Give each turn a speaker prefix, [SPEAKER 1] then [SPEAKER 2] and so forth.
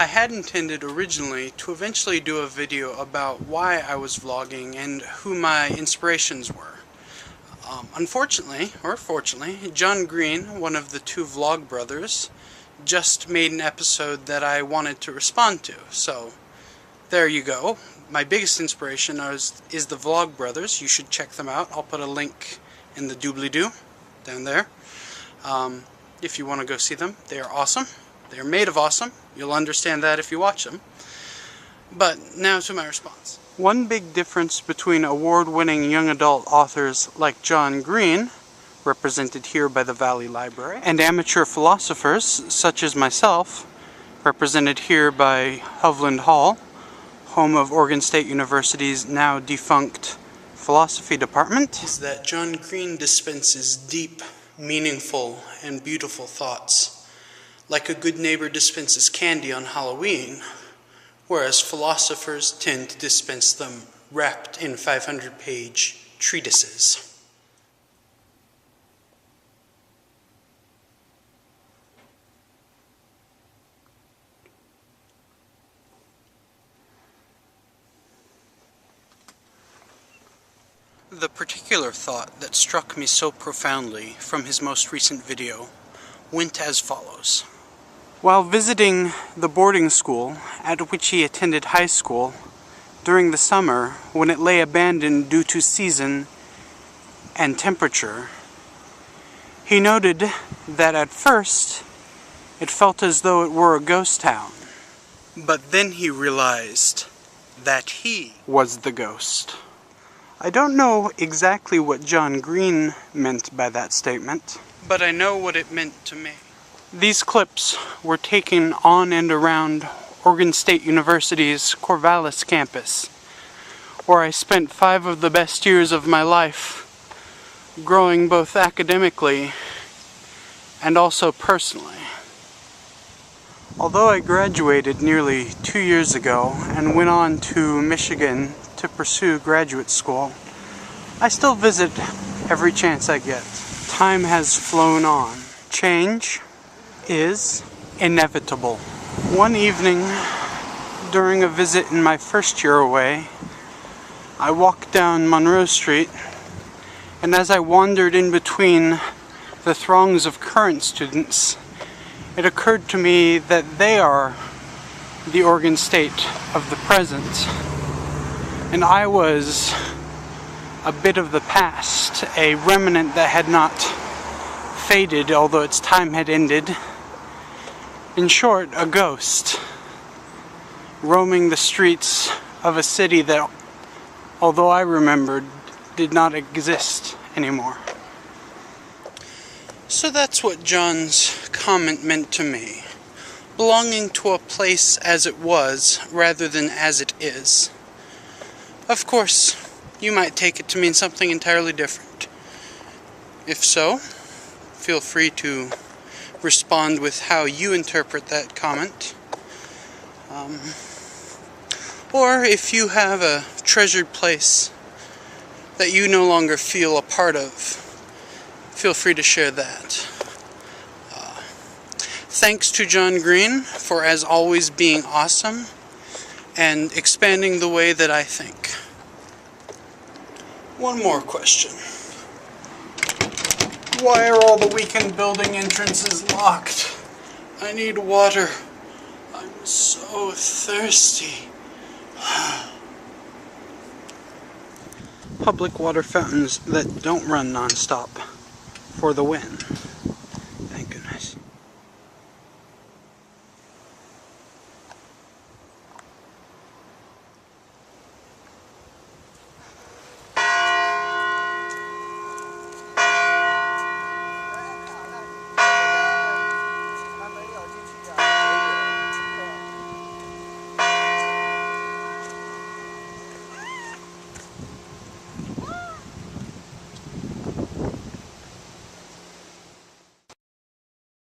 [SPEAKER 1] I had intended originally to eventually do a video about why I was vlogging and who my inspirations were. Unfortunately, or fortunately, John Green, one of the two vlog brothers, just made an episode that I wanted to respond to. So, there you go. My biggest inspiration is the Vlog Brothers. You should check them out. I'll put a link in the doobly-doo down there. If you want to go see them, they are awesome. They are made of awesome. You'll understand that if you watch them. But now to my response. One big difference between award-winning young adult authors like John Green, represented here by the Valley Library, and amateur philosophers such as myself, represented here by Hovland Hall, home of Oregon State University's now defunct philosophy department, is that John Green dispenses deep, meaningful, and beautiful thoughts, like a good neighbor dispenses candy on Halloween, whereas philosophers tend to dispense them wrapped in 500-page treatises. The particular thought that struck me so profoundly from his most recent video went as follows. While visiting the boarding school at which he attended high school during the summer when it lay abandoned due to season and temperature, he noted that at first it felt as though it were a ghost town. But then he realized that he was the ghost. I don't know exactly what John Green meant by that statement, but I know what it meant to me. These clips were taken on and around Oregon State University's Corvallis campus, where I spent 5 of the best years of my life growing both academically and also personally. Although I graduated nearly 2 years ago and went on to Michigan to pursue graduate school, I still visit every chance I get. Time has flown on. Change is inevitable. One evening, during a visit in my first year away, I walked down Monroe Street, and as I wandered in between the throngs of current students, it occurred to me that they are the Oregon State of the present. And I was a bit of the past, a remnant that had not faded, although its time had ended. In short, a ghost, roaming the streets of a city that, although I remembered, did not exist anymore. So that's what John's comment meant to me, belonging to a place as it was rather than as it is. Of course, you might take it to mean something entirely different. If so, feel free to respond with how you interpret that comment. Or if you have a treasured place that you no longer feel a part of, feel free to share that. Thanks to John Green for, as always, being awesome and expanding the way that I think. One more question. Why are all the weekend building entrances locked? I need water. I'm so thirsty. Public water fountains that don't run non-stop for the win.